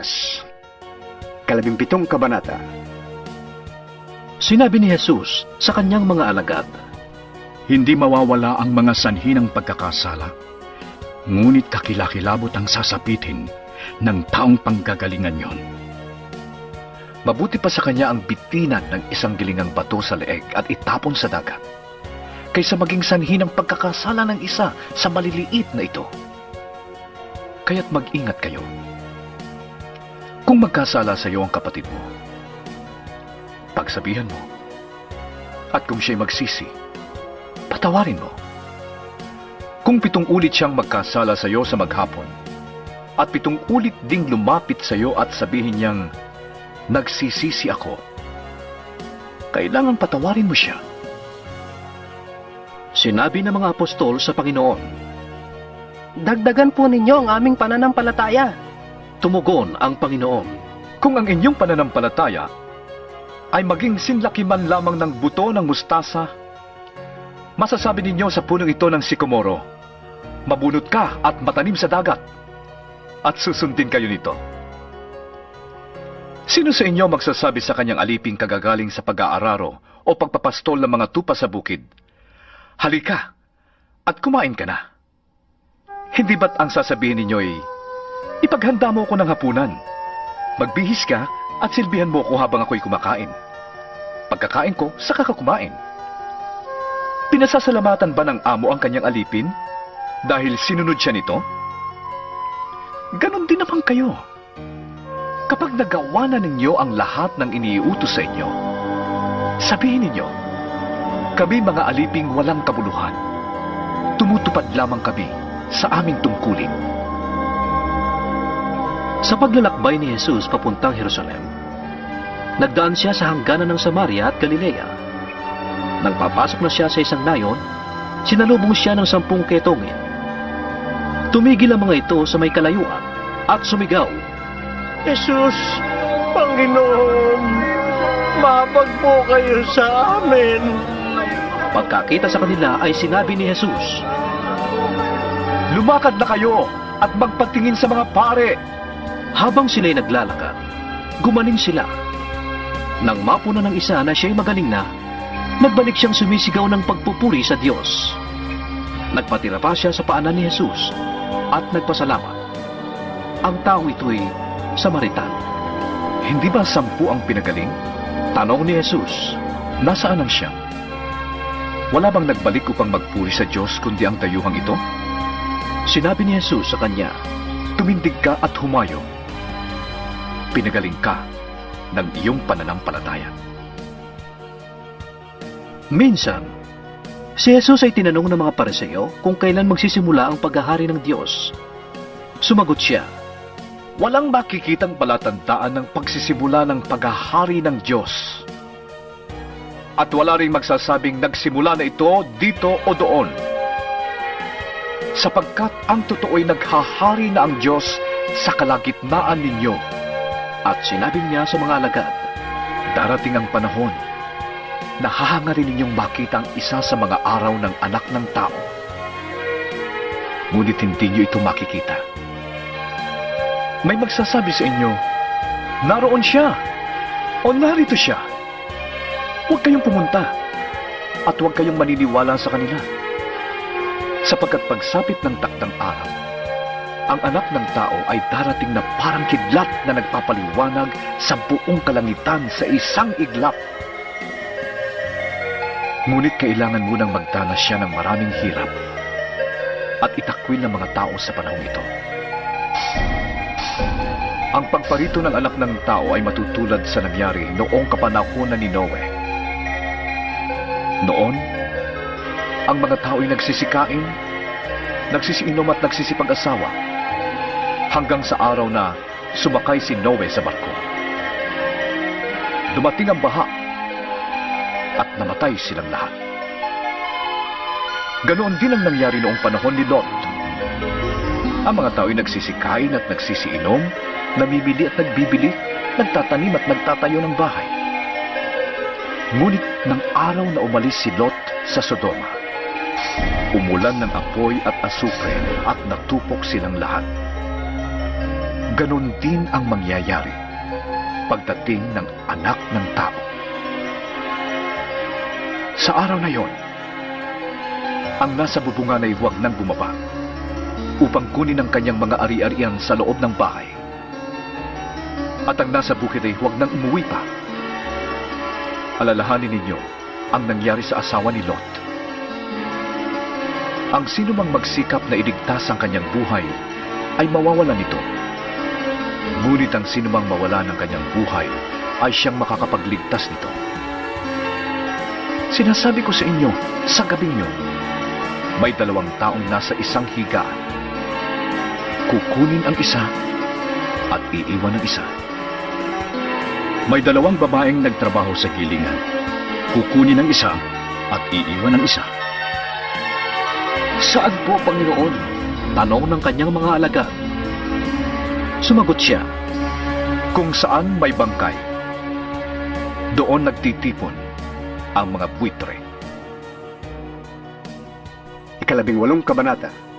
Lukas, 17 kabanata. Sinabi ni Jesus sa kanyang mga alagad, Hindi mawawala ang mga sanhi ng pagkakasala, ngunit kakilakilabot ang sasapitin ng taong panggagalingan yon. mabuti pa sa kanya ang bitinan ng isang gilingang bato sa leeg at itapon sa dagat, kaysa maging sanhi ng pagkakasala ng isa sa maliliit na ito. Kaya't mag-ingat kayo. Kung magkasala sa iyo ang kapatid mo, pagsabihan mo. At kung siya'y magsisi, patawarin mo. Kung 7 ulit siyang magkasala sa iyo sa maghapon, at 7 ulit ding lumapit sa iyo at sabihin niyang, nagsisisi ako, kailangan patawarin mo siya. Sinabi ng mga apostol sa Panginoon, Dagdagan po ninyo ang aming pananampalataya. tumugon ang Panginoon, kung ang inyong pananampalataya ay maging sinlaki man lamang ng buto ng mustasa, masasabi ninyo sa punong ito ng sikomoro, mabunot ka at matanim sa dagat, at susundin kayo nito. Sino sa inyo magsasabi sa kanyang aliping kagagaling sa pag-aararo o pagpapastol ng mga tupa sa bukid, halika at kumain ka na? Hindi ba't ang sasabihin ninyo'y, ipaghanda mo ko ng hapunan, magbihis ka at silbihan mo ko habang ako'y kumakain. Pagkakain ko, saka ka kumain. Pinasasalamatan ba ng amo ang kanyang alipin dahil sinunod siya nito? Ganon din naman kayo. Kapag nagawa na ninyo ang lahat ng iniutos sa inyo, sabihin ninyo, kami mga aliping walang kabuluhan, tumutupad lamang kami sa aming tungkulin. Sa paglalakbay ni Jesus papuntang Jerusalem, nagdaan siya sa hangganan ng Samaria at Galilea. Nang papasok na siya sa isang nayon, sinalubong siya ng 10 ketongin. Tumigil ang mga ito sa may kalayuan at sumigaw, Jesus, Panginoon, mabag po kayo sa amin. Pagkakita sa kanila ay sinabi ni Jesus, lumakad na kayo at magpatingin sa mga pare. Habang sila'y naglalakad, gumaling sila. Nang mapuna ng isa na siya'y magaling na, nagbalik siyang sumisigaw ng pagpupuri sa Diyos. Nagpatira pa siya sa paanan ni Jesus at nagpasalamat. Ang tao ito'y Samaritan. Hindi ba 10 ang pinagaling? Tanong ni Jesus, nasaan ang siyam? Wala bang nagbalik upang magpuri sa Diyos kundi ang dayuhang ito? Sinabi ni Jesus sa kanya, tumindig ka at humayo. Pinagaling ka ng iyong pananampalataya. Minsan, si Jesus ay tinanong ng mga Pariseo kung kailan magsisimula ang paghahari ng Diyos. Sumagot siya, walang makikitang palatandaan ng pagsisimula ng paghahari ng Diyos. At wala ring magsasabing nagsimula na ito dito o doon. Sapagkat ang totoo'y naghahari na ang Diyos sa kalagitnaan ninyo. At sinabi niya sa mga alagad, darating ang panahon na hahangarin ninyong makita ang isa sa mga araw ng anak ng tao. Ngunit hindi niyo ito makikita. May magsasabi sa inyo, naroon siya o narito siya. Huwag kayong pumunta at huwag kayong maniniwala sa kanila. Sapagkat pagsapit ng takdang araw, ang anak ng tao ay darating na parang kidlat na nagpapaliwanag sa buong kalangitan sa isang iglap. Ngunit kailangan munang magdanas siya ng maraming hirap at itakwil ng mga tao sa panahong ito. Ang pagparito ng anak ng tao ay matutulad sa nangyari noong kapanahunan ni Noe. Noon, ang mga tao ay nagsisikain, nagsisiinom at nagsisipag-asawa hanggang sa araw na sumakay si Noe sa barko. Dumating ang baha at namatay silang lahat. Ganoon din ang nangyari noong panahon ni Lot. Ang mga tao ay nagsisikain at nagsisiinom, namimili at nagbibili, nagtatanim at nagtatayo ng bahay. Ngunit ng araw na umalis si Lot sa Sodoma, umulan ng apoy at asupre at natupok silang lahat. Ganon din ang mangyayari pagdating ng anak ng tao. Sa araw na yon, ang nasa bubungan ay huwag nang bumaba upang kunin ang kanyang mga ari-arian sa loob ng bahay. At ang nasa bukid ay huwag nang umuwi pa. Alalahanin ninyo ang nangyari sa asawa ni Lot. Ang sino mang magsikap na iligtas ang kanyang buhay ay mawawalan nito. Ngunit ang sino mang mawala ng kanyang buhay ay siyang makakapagligtas nito. Sinasabi ko sa inyo, sa gabing yun, may 2 taong nasa isang higaan. Kukunin ang isa at iiwan ang isa. May 2 babaeng nagtrabaho sa gilingan. Kukunin ang isa at iiwan ang isa. Saan po, Panginoon? Tanong ng kanyang mga alagad. Sumagot siya, Kung saan may bangkay, doon nagtitipon ang mga buitre. 18 kabanata.